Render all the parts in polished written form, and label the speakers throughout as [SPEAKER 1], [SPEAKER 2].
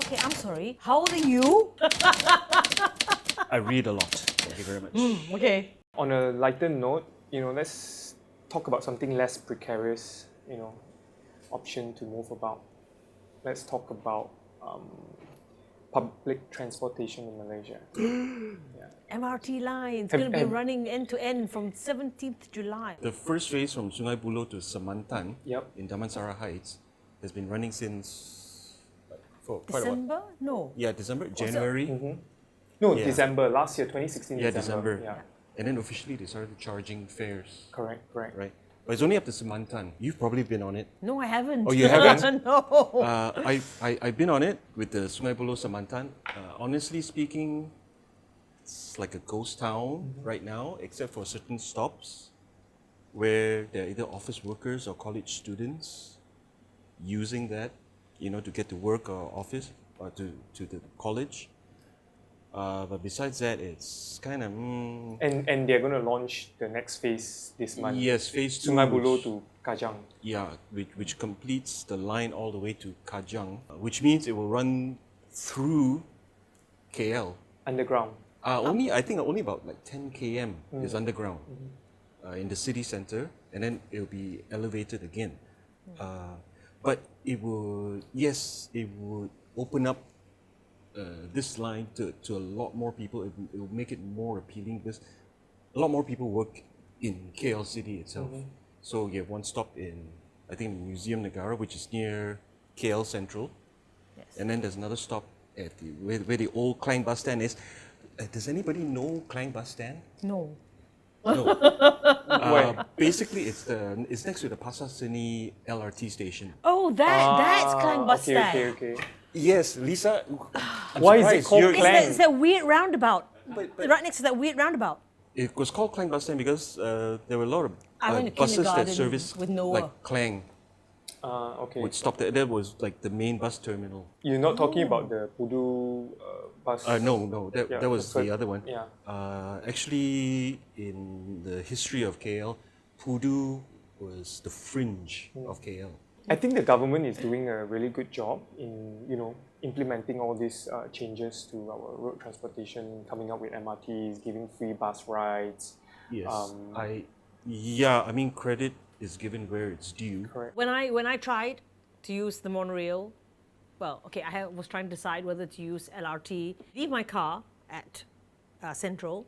[SPEAKER 1] Okay, I'm sorry. How old are you?
[SPEAKER 2] I read a lot. Thank you very much.
[SPEAKER 1] Okay.
[SPEAKER 3] On a lighter note, let's talk about something less precarious, option to move about. Let's talk about public transportation in Malaysia.
[SPEAKER 1] MRT line. It's going to be running end to end from 17th July.
[SPEAKER 2] The first phase from Sungai Buloh to Semantan
[SPEAKER 3] Yep.
[SPEAKER 2] in Damansara Heights has been running since for quite a while.
[SPEAKER 1] December? No.
[SPEAKER 2] Yeah, December, January.
[SPEAKER 3] No,
[SPEAKER 2] Yeah.
[SPEAKER 3] December, last year, 2016
[SPEAKER 2] Yeah,
[SPEAKER 3] December.
[SPEAKER 2] December. And then officially they started charging fares.
[SPEAKER 3] Correct.
[SPEAKER 2] Right. But it's only up to Semantan. You've probably been on it.
[SPEAKER 1] No, I haven't.
[SPEAKER 2] Oh, you haven't?
[SPEAKER 1] No.
[SPEAKER 2] I've been on it with the Sungai Buloh Semantan. Honestly speaking, it's like a ghost town right now, except for certain stops where there are either office workers or college students using that, to get to work or office or to the college. But besides that, it's kind of...
[SPEAKER 3] And they're going to launch the next phase this month.
[SPEAKER 2] Yes, phase 2.
[SPEAKER 3] Sungai Buloh to Kajang.
[SPEAKER 2] Yeah, which completes the line all the way to Kajang, which means it will run through KL.
[SPEAKER 3] Underground.
[SPEAKER 2] I think only about like 10 km is underground in the city center, and then it will be elevated again. But it will open up this line to a lot more people. It will make it more appealing because a lot more people work in KL City itself. So you have one stop in, I think, Museum Negara, which is near KL Central.
[SPEAKER 1] Yes.
[SPEAKER 2] And then there's another stop at where the old Klang bus stand is. Does anybody know Klang bus stand?
[SPEAKER 1] No.
[SPEAKER 2] No. Basically, it's next to the Pasar Seni LRT station.
[SPEAKER 1] Oh, that's Klang bus stand.
[SPEAKER 3] Okay.
[SPEAKER 2] Yes, Lisa. I'm
[SPEAKER 3] Why is it
[SPEAKER 2] surprised.
[SPEAKER 3] called
[SPEAKER 2] You're-
[SPEAKER 3] Klang?
[SPEAKER 1] It's that weird roundabout.
[SPEAKER 2] But-
[SPEAKER 1] right next to that weird roundabout.
[SPEAKER 2] It was called Klang bus stand because there were a lot of
[SPEAKER 1] I went to
[SPEAKER 2] buses that
[SPEAKER 1] kindergarten
[SPEAKER 2] service
[SPEAKER 1] with Noah.
[SPEAKER 2] like Klang
[SPEAKER 3] Okay.
[SPEAKER 2] would stop there. That was like the main bus terminal.
[SPEAKER 3] You're not talking about the Pudu bus?
[SPEAKER 2] No,
[SPEAKER 3] Yeah,
[SPEAKER 2] that was
[SPEAKER 3] the
[SPEAKER 2] the other one.
[SPEAKER 3] yeah.
[SPEAKER 2] Actually, in the history of KL, Pudu was the fringe of KL.
[SPEAKER 3] I think the government is doing a really good job in, implementing all these changes to our road transportation, coming up with MRTs, giving free bus rides.
[SPEAKER 2] Yes, I mean credit is given where it's due.
[SPEAKER 3] Correct.
[SPEAKER 1] When I tried to use the monorail, I was trying to decide whether to use LRT, leave my car at Central,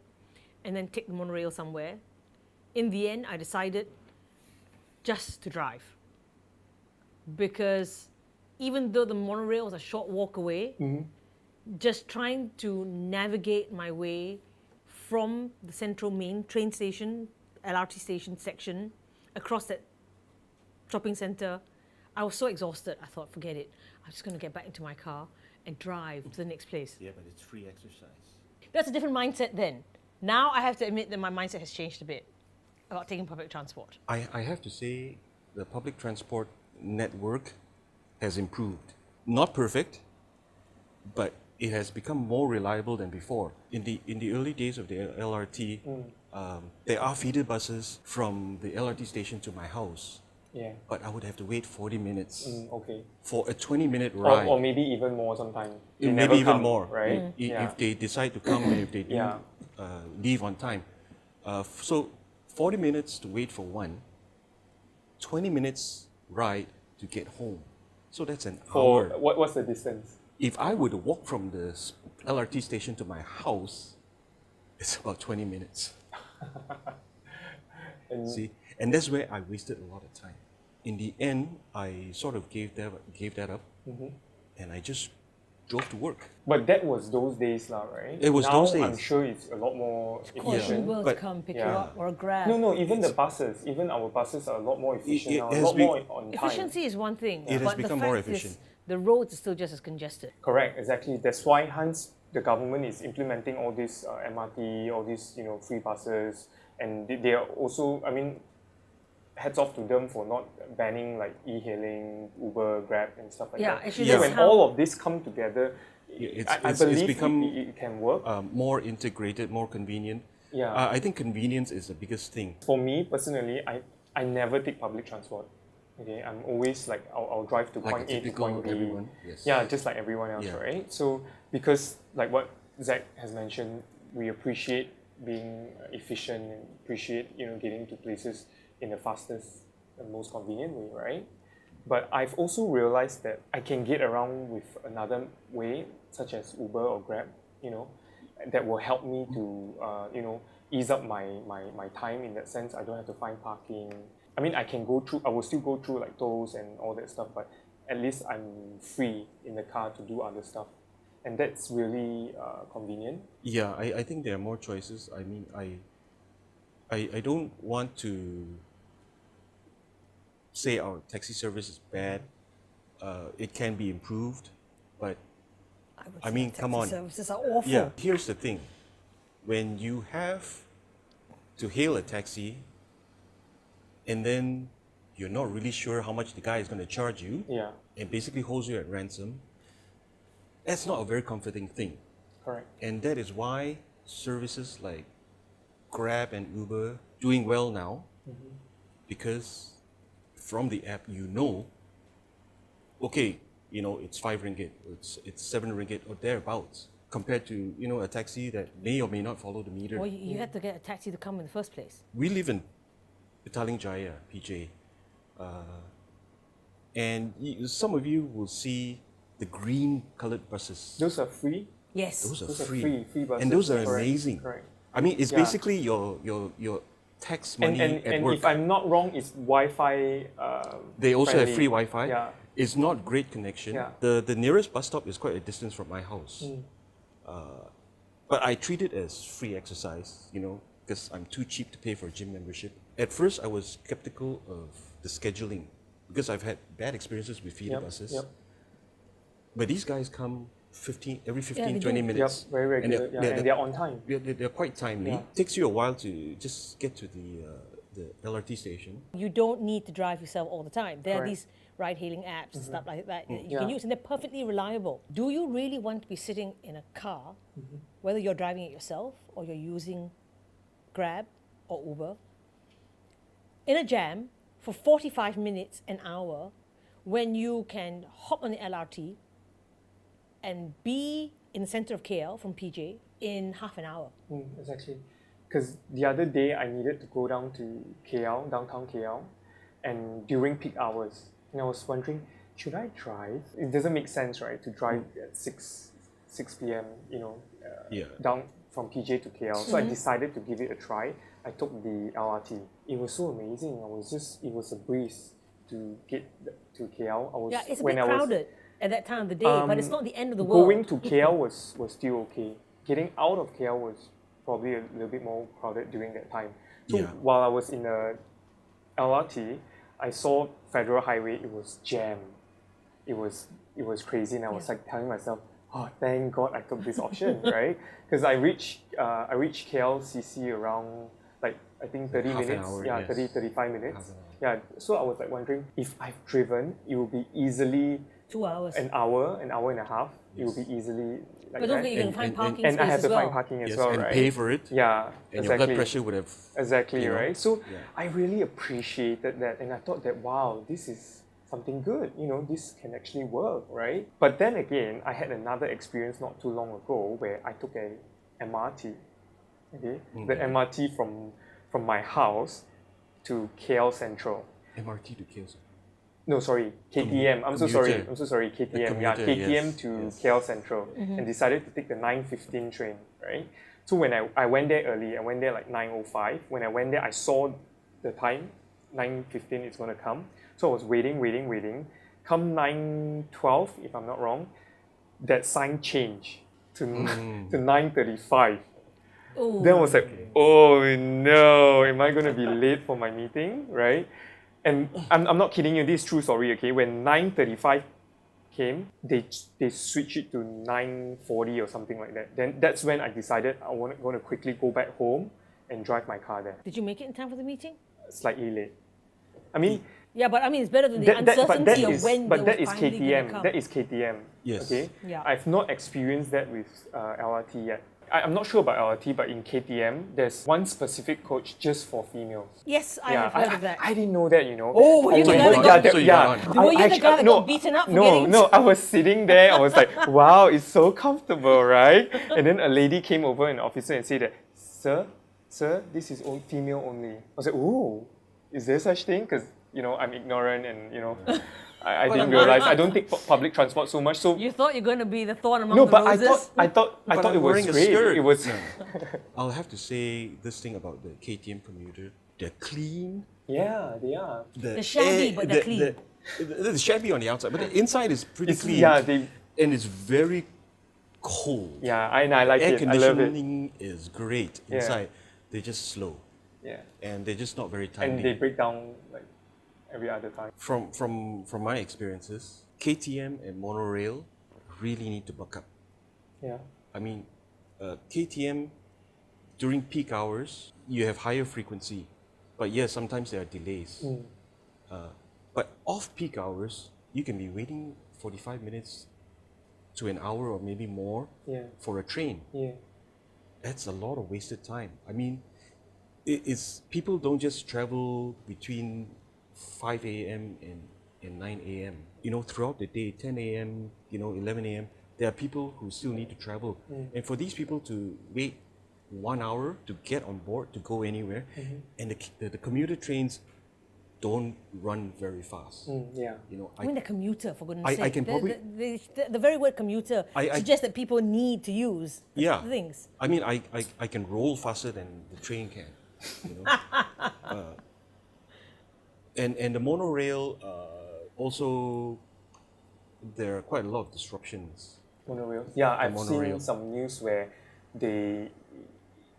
[SPEAKER 1] and then take the monorail somewhere. In the end, I decided just to drive. Because even though the monorail was a short walk away, just trying to navigate my way from the Central main train station, LRT station section, across that shopping centre, I was so exhausted. I thought, forget it. I'm just going to get back into my car and drive to the next place.
[SPEAKER 2] Yeah, but it's free exercise.
[SPEAKER 1] That's a different mindset then. Now I have to admit that my mindset has changed a bit about taking public transport.
[SPEAKER 2] I have to say the public transport network has improved. Not perfect, but it has become more reliable than before. In the early days of the LRT, there are feeder buses from the LRT station to my house.
[SPEAKER 3] Yeah.
[SPEAKER 2] But I would have to wait 40 minutes
[SPEAKER 3] Okay.
[SPEAKER 2] for a 20-minute ride.
[SPEAKER 3] Or maybe even more sometimes. They
[SPEAKER 2] Maybe
[SPEAKER 3] never
[SPEAKER 2] even
[SPEAKER 3] come,
[SPEAKER 2] more,
[SPEAKER 3] right?
[SPEAKER 2] If they decide to come and if they do leave on time. So 40 minutes to wait for one, 20 minutes ride to get home. So that's an hour.
[SPEAKER 3] What's the distance?
[SPEAKER 2] If I were to walk from the LRT station to my house, it's about 20 minutes. See, and that's where I wasted a lot of time. In the end, I sort of gave that up, and I just drove to work.
[SPEAKER 3] But that was those days, right?
[SPEAKER 2] It was
[SPEAKER 3] now,
[SPEAKER 2] those days.
[SPEAKER 3] I'm sure it's a lot more
[SPEAKER 1] Or
[SPEAKER 3] efficient.
[SPEAKER 1] Uber to
[SPEAKER 2] but-
[SPEAKER 1] come pick you
[SPEAKER 3] yeah.
[SPEAKER 1] up, or a Grab.
[SPEAKER 3] No, even the buses, even our buses are a lot more efficient now, a
[SPEAKER 2] has
[SPEAKER 3] lot
[SPEAKER 2] been-
[SPEAKER 3] more on time.
[SPEAKER 1] Efficiency is one thing,
[SPEAKER 2] It has
[SPEAKER 1] but
[SPEAKER 2] become
[SPEAKER 1] the
[SPEAKER 2] more
[SPEAKER 1] fact
[SPEAKER 2] efficient.
[SPEAKER 1] is the roads are still just as congested.
[SPEAKER 3] Correct, exactly. That's why hence the government is implementing all these MRT, all these free buses, and they are also, hats off to them for not banning like e-hailing, Uber, Grab, and stuff like
[SPEAKER 1] Yeah,
[SPEAKER 3] that.
[SPEAKER 1] actually
[SPEAKER 3] So
[SPEAKER 1] that's
[SPEAKER 3] when
[SPEAKER 1] how-
[SPEAKER 3] all of this come together, I believe
[SPEAKER 2] it's become
[SPEAKER 3] it can work.
[SPEAKER 2] more integrated, more convenient.
[SPEAKER 3] Yeah.
[SPEAKER 2] I think convenience is the biggest thing.
[SPEAKER 3] For me personally, I never take public transport. Okay, I'm always like I'll drive to
[SPEAKER 2] Like a
[SPEAKER 3] point A to
[SPEAKER 2] typical
[SPEAKER 3] point B.
[SPEAKER 2] everyone, yes.
[SPEAKER 3] Yeah, just like everyone else,
[SPEAKER 2] Yeah.
[SPEAKER 3] right? So because like what Zach has mentioned, we appreciate being efficient and appreciate getting to places in the fastest and most convenient way, right? But I've also realized that I can get around with another way, such as Uber or Grab, that will help me to ease up my time in that sense. I don't have to find parking. I mean, I will still go through like tolls and all that stuff, but at least I'm free in the car to do other stuff. And that's really convenient.
[SPEAKER 2] Yeah, I think there are more choices. I mean, I don't want to say our taxi service is bad. It can be improved, but
[SPEAKER 1] would
[SPEAKER 2] I
[SPEAKER 1] say
[SPEAKER 2] mean,
[SPEAKER 1] taxi
[SPEAKER 2] come on.
[SPEAKER 1] services are awful.
[SPEAKER 2] Yeah, here's the thing. When you have to hail a taxi and then you're not really sure how much the guy is going to charge you
[SPEAKER 3] Yeah,
[SPEAKER 2] and basically holds you at ransom, that's not a very comforting thing.
[SPEAKER 3] correct.
[SPEAKER 2] And that is why services like Grab and Uber doing well now, because from the app okay, it's 5 ringgit, it's 7 ringgit or thereabouts, compared to a taxi that may or may not follow the meter.
[SPEAKER 1] Well, you had to get a taxi to come in the first place.
[SPEAKER 2] We live in Petaling Jaya, PJ, and some of you will see the green colored buses.
[SPEAKER 3] Those are free.
[SPEAKER 1] Yes.
[SPEAKER 2] Those are
[SPEAKER 3] Those are
[SPEAKER 2] free.
[SPEAKER 3] free buses.
[SPEAKER 2] And those are
[SPEAKER 3] Correct,
[SPEAKER 2] amazing.
[SPEAKER 3] correct.
[SPEAKER 2] I mean, it's
[SPEAKER 3] Yeah.
[SPEAKER 2] basically your tax money
[SPEAKER 3] And
[SPEAKER 2] at work.
[SPEAKER 3] if I'm not wrong, it's Wi-Fi.
[SPEAKER 2] They also
[SPEAKER 3] friendly.
[SPEAKER 2] have free Wi-Fi.
[SPEAKER 3] Yeah.
[SPEAKER 2] It's not great connection.
[SPEAKER 3] Yeah.
[SPEAKER 2] The nearest bus stop is quite a distance from my house. But I treat it as free exercise, because I'm too cheap to pay for a gym membership. At first, I was skeptical of the scheduling because I've had bad experiences with feeder
[SPEAKER 3] Yep,
[SPEAKER 2] buses.
[SPEAKER 3] yep.
[SPEAKER 2] But these guys come
[SPEAKER 1] they
[SPEAKER 2] every 15, 20
[SPEAKER 1] do.
[SPEAKER 2] minutes.
[SPEAKER 3] Yep, very regular.
[SPEAKER 2] And
[SPEAKER 3] And they're on time.
[SPEAKER 2] they're quite timely.
[SPEAKER 3] Yeah.
[SPEAKER 2] Takes you a while to just get to the LRT station.
[SPEAKER 1] You don't need to drive yourself all the time. There are
[SPEAKER 3] Correct.
[SPEAKER 1] these ride-hailing apps and stuff like that that you
[SPEAKER 3] Yeah.
[SPEAKER 1] can use, and they're perfectly reliable. Do you really want to be sitting in a car, whether you're driving it yourself or you're using Grab or Uber, in a jam for 45 minutes, an hour, when you can hop on the LRT and be in the center of KL from PJ in half an hour?
[SPEAKER 3] Exactly. Because the other day I needed to go down to KL, downtown KL, and during peak hours, and I was wondering, should I drive? It doesn't make sense, right, to drive at 6 p.m.
[SPEAKER 2] Yeah.
[SPEAKER 3] Down from PJ to KL. So I decided to give it a try. I took the LRT. It was so amazing. It was a breeze to get to KL.
[SPEAKER 1] Yeah, it's a
[SPEAKER 3] when
[SPEAKER 1] bit
[SPEAKER 3] I was-
[SPEAKER 1] crowded at that time of the day, but it's not the end of the world.
[SPEAKER 3] Going to KL was still okay. Getting out of KL was probably a little bit more crowded during that time. So
[SPEAKER 2] Yeah.
[SPEAKER 3] while I was in the LRT, I saw Federal Highway. It was jammed. It was crazy, and I was like telling myself, "Oh, thank God I took this option, right?" Because I reached KLCC around like I think 30
[SPEAKER 2] Half an
[SPEAKER 3] minutes.
[SPEAKER 2] hour,
[SPEAKER 3] Yeah,
[SPEAKER 2] yes.
[SPEAKER 3] 35 minutes.
[SPEAKER 2] Half an hour.
[SPEAKER 3] Yeah. So I was like wondering if I've driven, it will be easily
[SPEAKER 1] 2 hours.
[SPEAKER 3] an hour and a half. It will be easily like
[SPEAKER 1] But don't
[SPEAKER 3] that.
[SPEAKER 1] forget, you can
[SPEAKER 2] And-
[SPEAKER 1] find
[SPEAKER 2] and-
[SPEAKER 1] parking
[SPEAKER 3] And I
[SPEAKER 1] space
[SPEAKER 3] had
[SPEAKER 1] as
[SPEAKER 3] to
[SPEAKER 1] well.
[SPEAKER 3] find parking as
[SPEAKER 2] Yes,
[SPEAKER 3] well,
[SPEAKER 2] and
[SPEAKER 3] right?
[SPEAKER 2] pay for it.
[SPEAKER 3] Yeah,
[SPEAKER 2] And
[SPEAKER 3] exactly.
[SPEAKER 2] your blood pressure would have.
[SPEAKER 3] Exactly, right? So
[SPEAKER 2] Yeah.
[SPEAKER 3] I really appreciated that, and I thought that wow, this is something good. This can actually work, right? But then again, I had another experience not too long ago where I took a MRT. Okay, the MRT from my house to KL Central.
[SPEAKER 2] MRT to KL.
[SPEAKER 3] No, sorry, KTM. I'm so sorry. I'm so sorry, KTM. Yeah,
[SPEAKER 2] commuter,
[SPEAKER 3] KTM
[SPEAKER 2] yes,
[SPEAKER 3] to
[SPEAKER 2] yes.
[SPEAKER 3] KL Central, and decided to take the 9:15 train. Right. So when I went there early, I went there like 9:05. When I went there, I saw the time, 9:15 is going to come. So I was waiting. Come 9:12, if I'm not wrong, that sign changed to 9:35.
[SPEAKER 1] Ooh.
[SPEAKER 3] Then I was like, oh no, am I going to be late for my meeting, right? And I'm not kidding you, this is true story, okay? When 9:35 came, they switched it to 9:40 or something like that. Then that's when I decided I want to quickly go back home and drive my car there.
[SPEAKER 1] Did you make it in time for the meeting?
[SPEAKER 3] Slightly late. I mean,
[SPEAKER 1] Yeah, but I mean, it's better than the uncertainty of when
[SPEAKER 3] but that
[SPEAKER 1] they
[SPEAKER 3] is
[SPEAKER 1] were finally going to
[SPEAKER 3] KTM.
[SPEAKER 1] come.
[SPEAKER 3] That is KTM.
[SPEAKER 2] Yes.
[SPEAKER 3] Okay.
[SPEAKER 1] Yeah.
[SPEAKER 3] I've not experienced that with LRT yet. I'm not sure about LRT, but in KTM, there's one specific coach just for females.
[SPEAKER 1] Yes, I have heard of that.
[SPEAKER 3] I didn't know that, you know.
[SPEAKER 1] Oh, were you the guy that got-
[SPEAKER 2] So you got on.
[SPEAKER 1] Were you the guy that got beaten up for getting-
[SPEAKER 3] No, I was sitting there, I was like, wow, it's so comfortable, right? And then a lady came over, an officer, and said that, sir, this is female only. I was like, ooh, is there such thing? Because, you know, I'm ignorant and, you know, I didn't realize. I don't take public transport so much. So
[SPEAKER 1] You thought you're going to be the thorn among
[SPEAKER 3] no,
[SPEAKER 1] the
[SPEAKER 3] but
[SPEAKER 1] roses?
[SPEAKER 3] I thought
[SPEAKER 2] But
[SPEAKER 3] it
[SPEAKER 2] I'm
[SPEAKER 3] was
[SPEAKER 2] wearing a
[SPEAKER 3] great.
[SPEAKER 2] skirt.
[SPEAKER 3] It was
[SPEAKER 2] I'll have to say this thing about the KTM commuter. They're clean.
[SPEAKER 3] yeah, they are.
[SPEAKER 1] They're shabby, but they're clean.
[SPEAKER 2] They're shabby on the outside, but the inside is pretty
[SPEAKER 3] It's,
[SPEAKER 2] clean.
[SPEAKER 3] yeah, they
[SPEAKER 2] And it's very cold.
[SPEAKER 3] yeah, I like
[SPEAKER 2] Air
[SPEAKER 3] it. I love it.
[SPEAKER 2] conditioning is great
[SPEAKER 3] Yeah.
[SPEAKER 2] inside. They're just slow
[SPEAKER 3] Yeah,
[SPEAKER 2] and they're just not very timely.
[SPEAKER 3] and they break down like every other time.
[SPEAKER 2] From my experiences, KTM and monorail really need to buck up.
[SPEAKER 3] Yeah,
[SPEAKER 2] I mean, KTM during peak hours you have higher frequency, but yes, sometimes there are delays. But off peak hours, you can be waiting 45 minutes to an hour or maybe more
[SPEAKER 3] yeah,
[SPEAKER 2] for a train.
[SPEAKER 3] yeah.
[SPEAKER 2] That's a lot of wasted time. I mean, it's people don't just travel between 5 a.m. and 9 a.m. You know, throughout the day, 10 a.m., 11 a.m., there are people who still need to travel. And for these people to wait 1 hour to get on board, to go anywhere, and the commuter trains don't run very fast.
[SPEAKER 3] Yeah.
[SPEAKER 2] You know,
[SPEAKER 1] I mean, the commuter, for goodness
[SPEAKER 2] I
[SPEAKER 1] sake.
[SPEAKER 2] can probably-
[SPEAKER 1] The very word commuter suggests that people need to use
[SPEAKER 2] yeah.
[SPEAKER 1] things.
[SPEAKER 2] I mean, I can roll faster than the train can. You know? And the monorail also, there are quite a lot of disruptions.
[SPEAKER 3] Monorail. Yeah, I've
[SPEAKER 2] monorail.
[SPEAKER 3] seen some news where they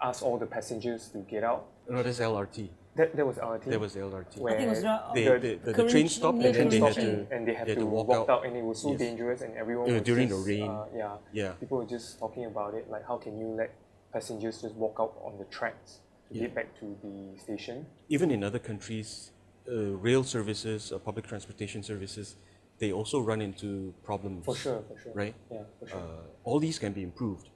[SPEAKER 3] ask all the passengers to get out.
[SPEAKER 2] No, that's LRT.
[SPEAKER 3] That was LRT.
[SPEAKER 2] That was the LRT.
[SPEAKER 3] Where
[SPEAKER 1] I think it was
[SPEAKER 2] The train stopped and then they had to
[SPEAKER 3] and they had to
[SPEAKER 2] walk
[SPEAKER 3] walk
[SPEAKER 2] out.
[SPEAKER 3] out, and it was so
[SPEAKER 2] Yes.
[SPEAKER 3] dangerous, and everyone was
[SPEAKER 2] during
[SPEAKER 3] just,
[SPEAKER 2] the rain.
[SPEAKER 3] Yeah.
[SPEAKER 2] Yeah.
[SPEAKER 3] People were just talking about it, like how can you let passengers just walk out on the tracks to get back to the station?
[SPEAKER 2] Even in other countries, rail services, public transportation services, they also run into problems.
[SPEAKER 3] For sure.
[SPEAKER 2] Right?
[SPEAKER 3] Yeah, for sure.
[SPEAKER 2] All these can be improved.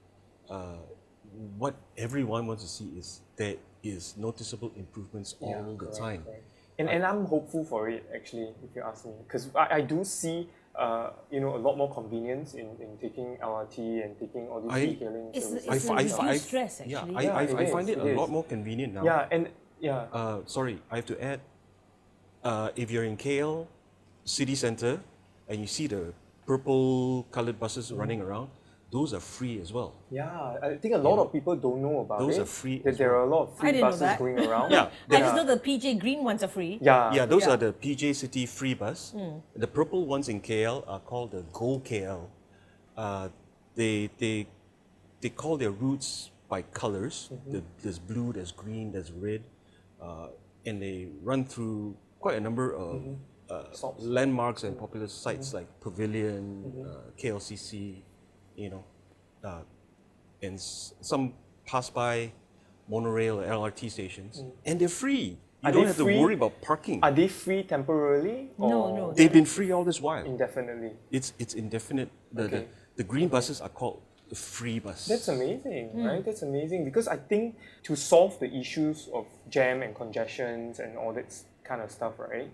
[SPEAKER 2] What everyone wants to see is there is noticeable improvements all the
[SPEAKER 3] correct,
[SPEAKER 2] time.
[SPEAKER 3] correct. And I'm hopeful for it, actually, if you ask me, because I do see a lot more convenience in taking LRT and taking all these e-hailing
[SPEAKER 1] It's
[SPEAKER 3] services.
[SPEAKER 1] a reduced stress, actually.
[SPEAKER 2] I
[SPEAKER 3] it
[SPEAKER 2] find
[SPEAKER 3] is,
[SPEAKER 2] it
[SPEAKER 3] it
[SPEAKER 2] a lot
[SPEAKER 3] is.
[SPEAKER 2] more convenient now.
[SPEAKER 3] Yeah, and yeah,
[SPEAKER 2] Sorry, I have to add, if you're in KL city center and you see the purple colored buses running around, those are free as well.
[SPEAKER 3] yeah. I think a lot of people don't know about
[SPEAKER 2] Those
[SPEAKER 3] it.
[SPEAKER 2] are free
[SPEAKER 3] That
[SPEAKER 2] as
[SPEAKER 3] there
[SPEAKER 2] well.
[SPEAKER 3] are a lot of
[SPEAKER 1] I
[SPEAKER 3] free
[SPEAKER 1] didn't know
[SPEAKER 3] buses
[SPEAKER 1] that.
[SPEAKER 3] going around.
[SPEAKER 2] Yeah,
[SPEAKER 1] I just know the PJ green ones are free.
[SPEAKER 3] Yeah,
[SPEAKER 2] those
[SPEAKER 1] Yeah.
[SPEAKER 2] are the PJ City free bus. The purple ones in KL are called the Go KL. They call their routes by colors. There's blue, there's green, there's red, and they run through quite a number of
[SPEAKER 3] Stops.
[SPEAKER 2] landmarks and popular sites like Pavilion, KLCC, and some pass by monorail or LRT stations, and they're free. You
[SPEAKER 3] Are
[SPEAKER 2] don't
[SPEAKER 3] they
[SPEAKER 2] have
[SPEAKER 3] free?
[SPEAKER 2] to worry about parking.
[SPEAKER 3] Are they free temporarily?
[SPEAKER 1] No,
[SPEAKER 3] or
[SPEAKER 1] no.
[SPEAKER 2] They've been free all this while.
[SPEAKER 3] indefinitely.
[SPEAKER 2] It's indefinite.
[SPEAKER 3] Okay.
[SPEAKER 2] The green buses are called the free bus.
[SPEAKER 3] That's amazing, right? That's amazing because I think to solve the issues of jam and congestions and all that kind of stuff, right?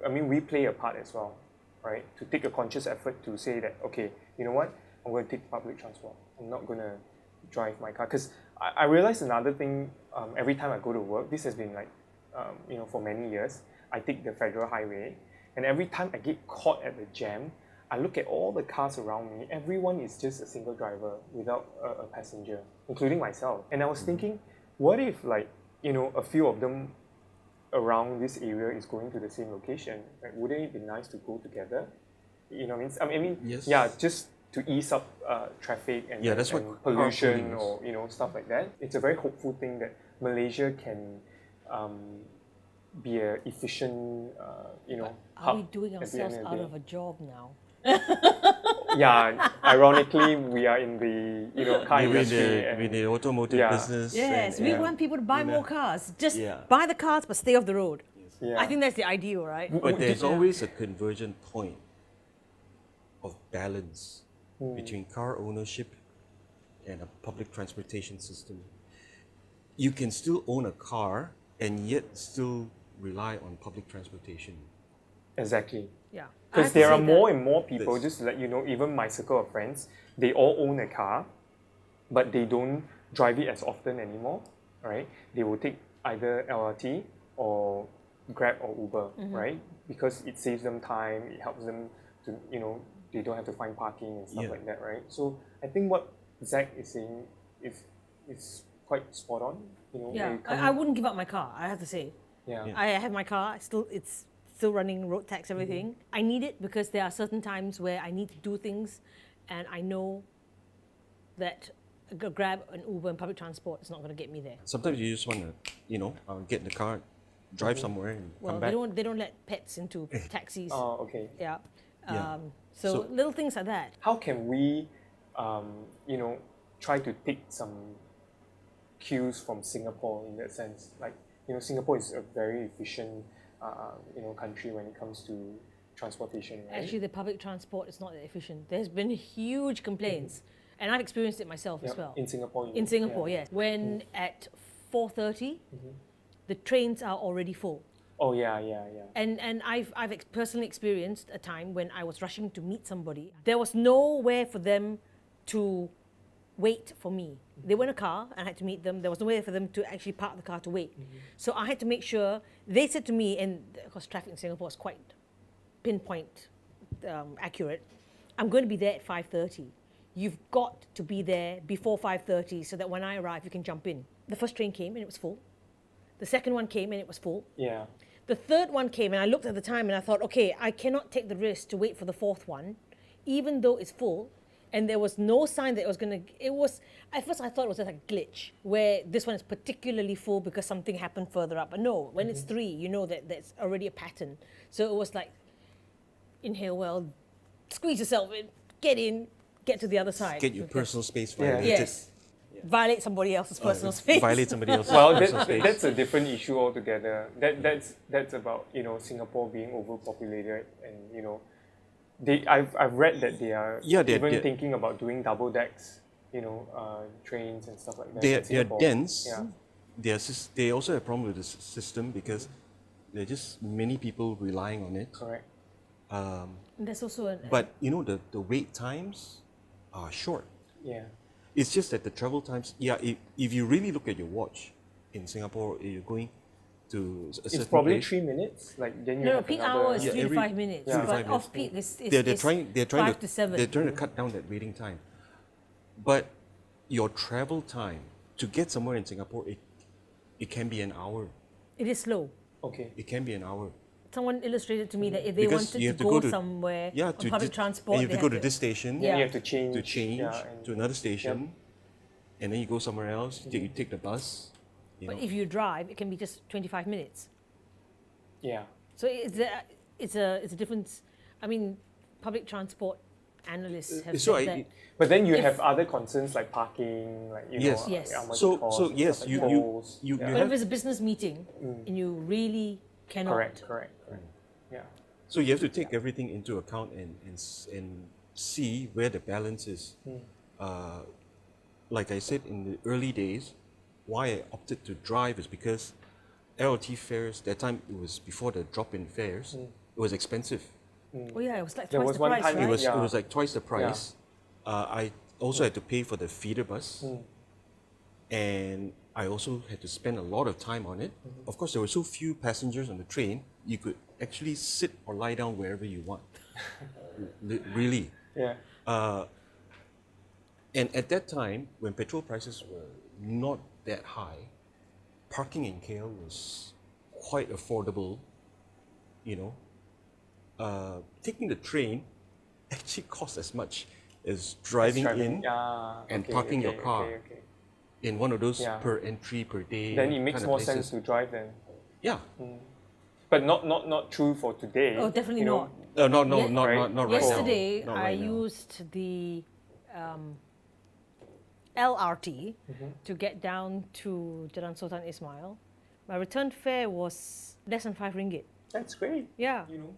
[SPEAKER 3] I mean, we play a part as well, right? To take a conscious effort to say that, okay, you know what? I'm going to take public transport. I'm not going to drive my car. Because I realized another thing, every time I go to work, this has been like, for many years, I take the federal highway, and every time I get caught at the jam, I look at all the cars around me, everyone is just a single driver without a passenger, including myself. And I was thinking, what if a few of them around this area is going to the same location? Like, wouldn't it be nice to go together? You know what I mean? I mean,
[SPEAKER 2] Yes.
[SPEAKER 3] yeah, just to ease up traffic and,
[SPEAKER 2] Yeah, that's
[SPEAKER 3] and
[SPEAKER 2] what
[SPEAKER 3] pollution
[SPEAKER 2] carpooling
[SPEAKER 3] or stuff like that. It's a very hopeful thing that Malaysia can be an efficient,
[SPEAKER 1] Are
[SPEAKER 3] hub
[SPEAKER 1] we doing
[SPEAKER 3] at the end
[SPEAKER 1] ourselves
[SPEAKER 3] of the
[SPEAKER 1] out
[SPEAKER 3] day.
[SPEAKER 1] of a job now?
[SPEAKER 3] Yeah, ironically, we are in the car industry.
[SPEAKER 2] with the automotive
[SPEAKER 3] Yeah.
[SPEAKER 2] business.
[SPEAKER 1] Yes,
[SPEAKER 2] and-
[SPEAKER 1] we
[SPEAKER 2] and-
[SPEAKER 1] want people to buy more cars. Just
[SPEAKER 2] Yeah.
[SPEAKER 1] buy the cars, but stay off the road.
[SPEAKER 3] Yeah.
[SPEAKER 1] I think that's the ideal, right?
[SPEAKER 2] But there's always a convergent point of balance between car ownership and a public transportation system, you can still own a car and yet still rely on public transportation.
[SPEAKER 3] Exactly.
[SPEAKER 1] Yeah. I
[SPEAKER 3] Because
[SPEAKER 1] have to
[SPEAKER 3] there are
[SPEAKER 1] say
[SPEAKER 3] more
[SPEAKER 1] that.
[SPEAKER 3] and more people,
[SPEAKER 2] This.
[SPEAKER 3] just to let you know, even my circle of friends, they all own a car, but they don't drive it as often anymore, right? They will take either LRT or Grab or Uber, right? Because it saves them time, it helps them to, they don't have to find parking and stuff
[SPEAKER 2] Yeah.
[SPEAKER 3] like that, right? So I think what Zach is saying is quite spot on, when
[SPEAKER 1] Yeah,
[SPEAKER 3] it comes-
[SPEAKER 1] I wouldn't give up my car, I have to say.
[SPEAKER 3] yeah.
[SPEAKER 2] Yeah.
[SPEAKER 1] I have my car, it's still running road tax, everything. I need it because there are certain times where I need to do things and I know that a Grab and Uber and public transport is not going to get me there.
[SPEAKER 2] Sometimes you just want to, get in the car, drive somewhere and
[SPEAKER 1] Well,
[SPEAKER 2] come back.
[SPEAKER 1] they don't let pets into taxis.
[SPEAKER 3] Oh, okay.
[SPEAKER 1] Yeah.
[SPEAKER 2] Yeah.
[SPEAKER 1] So
[SPEAKER 2] So-
[SPEAKER 1] little things like that.
[SPEAKER 3] How can we, try to take some cues from Singapore in that sense? Like, Singapore is a very efficient, country when it comes to transportation, right?
[SPEAKER 1] Actually, the public transport is not that efficient. There's been huge complaints, and I've experienced it myself as
[SPEAKER 3] Yep.
[SPEAKER 1] well.
[SPEAKER 3] In Singapore.
[SPEAKER 1] In Singapore, yes. When at 4:30, the trains are already full.
[SPEAKER 3] Oh yeah.
[SPEAKER 1] And I've personally experienced a time when I was rushing to meet somebody. There was nowhere for them to wait for me. They were in a car and I had to meet them. There was nowhere for them to actually park the car to wait. So I had to make sure, they said to me, and of course traffic in Singapore is quite pinpoint accurate, I'm going to be there at 5:30. You've got to be there before 5:30 so that when I arrive, you can jump in. The first train came and it was full. The second one came and it was full.
[SPEAKER 3] Yeah.
[SPEAKER 1] The third one came and I looked at the time and I thought, okay, I cannot take the risk to wait for the fourth one, even though it's full. And there was no sign that it was going to, at first I thought it was just like a glitch where this one is particularly full because something happened further up. But no, when it's three, you know that there's already a pattern. So it was like, inhale well, squeeze yourself in, get to the other side.
[SPEAKER 2] Get your
[SPEAKER 1] Okay.
[SPEAKER 2] personal space
[SPEAKER 3] Yeah.
[SPEAKER 2] violated.
[SPEAKER 1] Yes. Violate somebody else's personal space.
[SPEAKER 2] Violate somebody else's
[SPEAKER 3] Well,
[SPEAKER 2] personal space.
[SPEAKER 3] that's a different issue altogether. That's about Singapore being overpopulated, and I've read that they are
[SPEAKER 2] they're-
[SPEAKER 3] thinking about doing double decks, trains and stuff like that.
[SPEAKER 2] They
[SPEAKER 3] in
[SPEAKER 2] are
[SPEAKER 3] Singapore.
[SPEAKER 2] dense.
[SPEAKER 3] Yeah.
[SPEAKER 2] They also have a problem with the system because there are just many people relying on it.
[SPEAKER 3] Correct.
[SPEAKER 1] And there's also an,
[SPEAKER 2] But the wait times are short.
[SPEAKER 3] Yeah.
[SPEAKER 2] It's just that the travel times. Yeah, if you really look at your watch in Singapore, you're going to a certain
[SPEAKER 3] It's probably
[SPEAKER 2] place.
[SPEAKER 3] 3 minutes. Like then you
[SPEAKER 1] no,
[SPEAKER 3] have
[SPEAKER 1] peak
[SPEAKER 3] another.
[SPEAKER 1] hour is
[SPEAKER 2] Yeah,
[SPEAKER 1] 3 to
[SPEAKER 2] every-
[SPEAKER 1] 5 minutes,
[SPEAKER 3] Yeah.
[SPEAKER 1] but
[SPEAKER 2] 5 minutes.
[SPEAKER 1] off peak is
[SPEAKER 2] They're trying
[SPEAKER 1] 5 to 7.
[SPEAKER 2] They're trying to cut down that waiting time. But your travel time to get somewhere in Singapore, it can be an hour.
[SPEAKER 1] It is slow.
[SPEAKER 3] Okay.
[SPEAKER 2] It can be an hour.
[SPEAKER 1] Someone illustrated to me that if they
[SPEAKER 2] Because
[SPEAKER 1] wanted
[SPEAKER 2] you
[SPEAKER 1] to
[SPEAKER 2] have to
[SPEAKER 1] go,
[SPEAKER 2] go to-
[SPEAKER 1] somewhere
[SPEAKER 2] Yeah,
[SPEAKER 1] on public transport,
[SPEAKER 2] and you
[SPEAKER 1] they
[SPEAKER 2] have to go to this station.
[SPEAKER 3] Yeah.
[SPEAKER 1] Yeah.
[SPEAKER 3] You have to change.
[SPEAKER 2] To change
[SPEAKER 3] Yeah, and-
[SPEAKER 2] to another station, and then you go somewhere else. You take the bus.
[SPEAKER 1] But if you drive, it can be just 25 minutes.
[SPEAKER 3] yeah.
[SPEAKER 1] So it's a difference. I mean, public transport analysts have
[SPEAKER 2] So
[SPEAKER 1] said
[SPEAKER 2] I-
[SPEAKER 1] that.
[SPEAKER 3] But then you
[SPEAKER 1] If-
[SPEAKER 3] have other concerns like parking, like
[SPEAKER 2] Yes.
[SPEAKER 1] Yes.
[SPEAKER 3] how much
[SPEAKER 2] So-
[SPEAKER 3] it costs
[SPEAKER 2] so
[SPEAKER 3] and
[SPEAKER 2] yes,
[SPEAKER 3] stuff
[SPEAKER 2] you-
[SPEAKER 3] like
[SPEAKER 2] you-
[SPEAKER 3] tolls.
[SPEAKER 2] you-
[SPEAKER 3] yeah.
[SPEAKER 2] you
[SPEAKER 1] But
[SPEAKER 2] have-
[SPEAKER 1] if it's a business meeting and you really cannot,
[SPEAKER 3] correct. Yeah.
[SPEAKER 2] So you have to take everything into account and see where the balance is. Like I said in the early days, why I opted to drive is because LRT fares, that time it was before the drop in fares, it was expensive.
[SPEAKER 1] oh yeah, it was like
[SPEAKER 3] There
[SPEAKER 1] twice
[SPEAKER 3] was
[SPEAKER 1] the
[SPEAKER 3] one
[SPEAKER 1] price,
[SPEAKER 3] time
[SPEAKER 1] right?
[SPEAKER 2] It
[SPEAKER 3] Yeah.
[SPEAKER 2] was like twice the price. I also had to pay for the feeder bus, and I also had to spend a lot of time on it. Of course, there were so few passengers on the train, you could actually sit or lie down wherever you want. Really.
[SPEAKER 3] Yeah.
[SPEAKER 2] And at that time, when petrol prices were not that high, parking in KL was quite affordable. Taking the train actually costs as much as driving in and parking your car.
[SPEAKER 3] Okay.
[SPEAKER 2] in one of those
[SPEAKER 3] Yeah.
[SPEAKER 2] per entry per day.
[SPEAKER 3] Then it makes
[SPEAKER 2] kind of
[SPEAKER 3] more
[SPEAKER 2] places.
[SPEAKER 3] sense to drive then.
[SPEAKER 2] Yeah.
[SPEAKER 3] But not true for today.
[SPEAKER 1] Oh, definitely
[SPEAKER 3] you know.
[SPEAKER 1] not.
[SPEAKER 2] No,
[SPEAKER 1] Ye-
[SPEAKER 2] not
[SPEAKER 3] Right.
[SPEAKER 2] not right now.
[SPEAKER 1] Yesterday,
[SPEAKER 2] Not
[SPEAKER 1] I
[SPEAKER 2] right now.
[SPEAKER 1] used the LRT to get down to Jalan Sultan Ismail. My return fare was less than 5 ringgit.
[SPEAKER 3] That's great.
[SPEAKER 1] Yeah.
[SPEAKER 3] You know,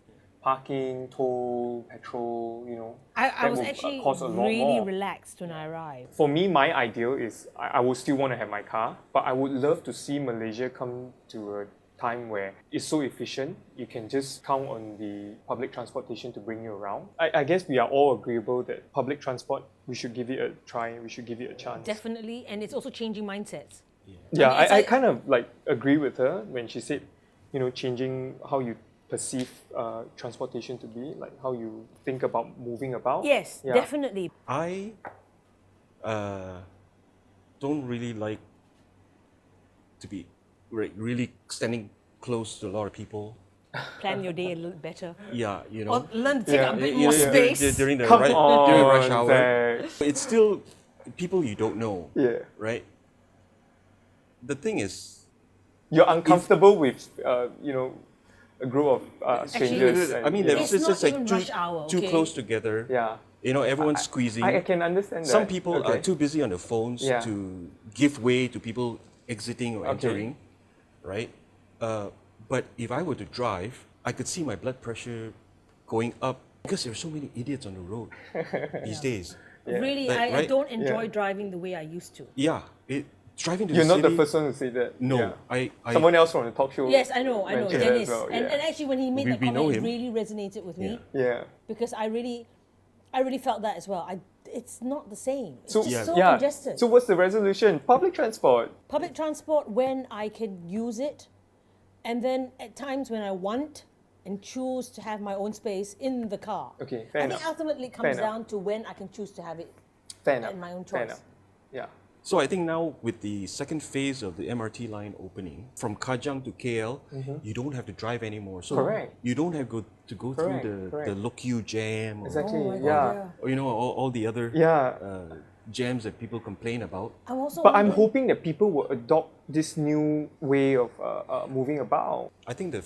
[SPEAKER 3] parking, toll, petrol, you know.
[SPEAKER 1] I
[SPEAKER 3] that
[SPEAKER 1] was
[SPEAKER 3] will,
[SPEAKER 1] actually
[SPEAKER 3] cost a lot
[SPEAKER 1] really
[SPEAKER 3] more.
[SPEAKER 1] relaxed when I arrived.
[SPEAKER 3] For me, my ideal is I would still want to have my car, but I would love to see Malaysia come to a time where it's so efficient, you can just count on the public transportation to bring you around. I guess we are all agreeable that public transport, we should give it a try, we should give it a chance.
[SPEAKER 1] Definitely, and it's also changing mindsets.
[SPEAKER 3] Yeah,
[SPEAKER 1] I mean, it's
[SPEAKER 3] I
[SPEAKER 1] like-
[SPEAKER 3] kind of like agree with her when she said, you know, changing how you perceive transportation to be, like how you think about moving about.
[SPEAKER 1] Yes,
[SPEAKER 3] Yeah.
[SPEAKER 1] definitely.
[SPEAKER 2] I don't really like to be really standing close to a lot of people.
[SPEAKER 1] Plan your day a little better.
[SPEAKER 2] Yeah, you know.
[SPEAKER 1] Or learn to take
[SPEAKER 3] Yeah.
[SPEAKER 1] up a bit
[SPEAKER 2] You
[SPEAKER 1] more
[SPEAKER 2] know,
[SPEAKER 1] space.
[SPEAKER 2] during the
[SPEAKER 3] Come
[SPEAKER 2] during rush
[SPEAKER 3] on,
[SPEAKER 2] hour.
[SPEAKER 3] Zach.
[SPEAKER 2] It's still people you don't know,
[SPEAKER 3] Yeah.
[SPEAKER 2] right? The thing is,
[SPEAKER 3] You're uncomfortable with, you know, a group of strangers.
[SPEAKER 2] I mean,
[SPEAKER 3] you know.
[SPEAKER 2] it's
[SPEAKER 1] It's
[SPEAKER 2] just
[SPEAKER 1] not
[SPEAKER 2] like
[SPEAKER 1] even rush hour,
[SPEAKER 2] too
[SPEAKER 1] okay?
[SPEAKER 2] close together.
[SPEAKER 3] Yeah.
[SPEAKER 2] You know, everyone's squeezing.
[SPEAKER 3] I can understand that.
[SPEAKER 2] Some people are
[SPEAKER 3] Okay.
[SPEAKER 2] too busy on their phones
[SPEAKER 3] Yeah.
[SPEAKER 2] to give way to people exiting or
[SPEAKER 3] Okay.
[SPEAKER 2] entering, right? But if I were to drive, I could see my blood pressure going up because there are so many idiots on the road these days.
[SPEAKER 1] Really,
[SPEAKER 2] Like,
[SPEAKER 1] I
[SPEAKER 2] right?
[SPEAKER 1] don't enjoy
[SPEAKER 3] Yeah.
[SPEAKER 1] driving the way I used to.
[SPEAKER 2] Yeah, driving to
[SPEAKER 3] You're
[SPEAKER 2] the
[SPEAKER 3] not
[SPEAKER 2] city.
[SPEAKER 3] the first one to say that.
[SPEAKER 2] No,
[SPEAKER 3] Yeah.
[SPEAKER 2] I
[SPEAKER 3] Someone else from the talk show.
[SPEAKER 1] Yes, I know,
[SPEAKER 3] mentioned that
[SPEAKER 1] Dennis.
[SPEAKER 3] as well,
[SPEAKER 1] and,
[SPEAKER 3] yeah.
[SPEAKER 1] and actually, when he made that
[SPEAKER 2] We know
[SPEAKER 1] comment, it
[SPEAKER 2] him.
[SPEAKER 1] really resonated with me
[SPEAKER 3] Yeah.
[SPEAKER 1] because I really felt that as well. It's not the same. It's
[SPEAKER 3] So,
[SPEAKER 1] just so
[SPEAKER 3] yeah.
[SPEAKER 1] congested.
[SPEAKER 3] So what's the resolution? Public transport.
[SPEAKER 1] Public transport when I can use it, and then at times when I want and choose to have my own space in the car.
[SPEAKER 3] Okay, fair
[SPEAKER 1] I
[SPEAKER 3] enough.
[SPEAKER 1] think ultimately it
[SPEAKER 3] Fair
[SPEAKER 1] comes
[SPEAKER 3] enough.
[SPEAKER 1] down to when I can choose to have it
[SPEAKER 3] Fair enough.
[SPEAKER 1] at my own
[SPEAKER 3] Fair
[SPEAKER 1] choice.
[SPEAKER 3] enough. Yeah.
[SPEAKER 2] So I think now with the second phase of the MRT line opening from Kajang to KL, you don't have to drive anymore. So
[SPEAKER 3] Correct.
[SPEAKER 2] you don't have to go
[SPEAKER 3] Correct,
[SPEAKER 2] through the
[SPEAKER 3] correct.
[SPEAKER 2] Look-U jam or,
[SPEAKER 3] Exactly.
[SPEAKER 1] Oh my God,
[SPEAKER 3] yeah.
[SPEAKER 2] or, you know, all the other
[SPEAKER 3] Yeah.
[SPEAKER 2] jams that people complain about.
[SPEAKER 1] I'm also
[SPEAKER 3] But I'm
[SPEAKER 1] wondering-
[SPEAKER 3] hoping that people will adopt this new way of moving about.
[SPEAKER 2] I think the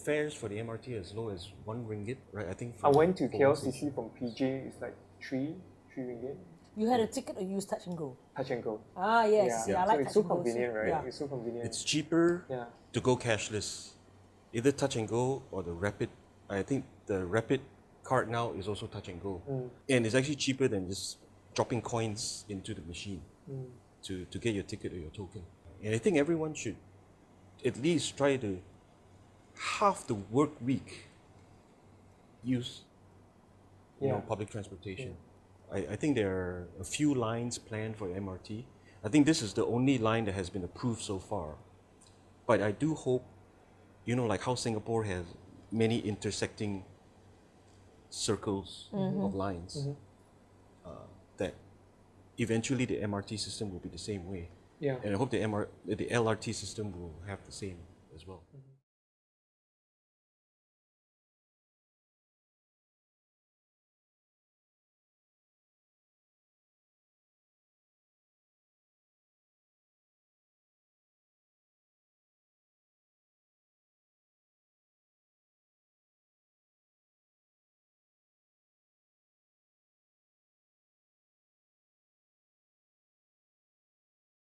[SPEAKER 2] fares for the MRT are as low as RM1, right? I think.
[SPEAKER 3] I went to
[SPEAKER 2] for one station.
[SPEAKER 3] KLCC from PJ. It's like three ringgit.
[SPEAKER 1] You had a ticket or you used touch and go?
[SPEAKER 3] Touch and go.
[SPEAKER 1] Ah, yes. Yeah, I
[SPEAKER 3] So
[SPEAKER 1] like
[SPEAKER 3] it's
[SPEAKER 1] touch
[SPEAKER 3] so
[SPEAKER 1] and go.
[SPEAKER 3] convenient, right?
[SPEAKER 1] Yeah.
[SPEAKER 3] It's so convenient.
[SPEAKER 2] It's cheaper
[SPEAKER 3] Yeah.
[SPEAKER 2] to go cashless, either touch and go or the rapid. I think the rapid card now is also touch and go, and it's actually cheaper than just dropping coins into the machine to get your ticket or your token. And I think everyone should at least try to half the work week use
[SPEAKER 3] Yeah.
[SPEAKER 2] public transportation. I think there are a few lines planned for MRT. I think this is the only line that has been approved so far. But I do hope, like how Singapore has many intersecting circles of lines, that eventually the MRT system will be the same way.
[SPEAKER 3] Yeah.
[SPEAKER 2] And I hope the LRT system will have the same as well.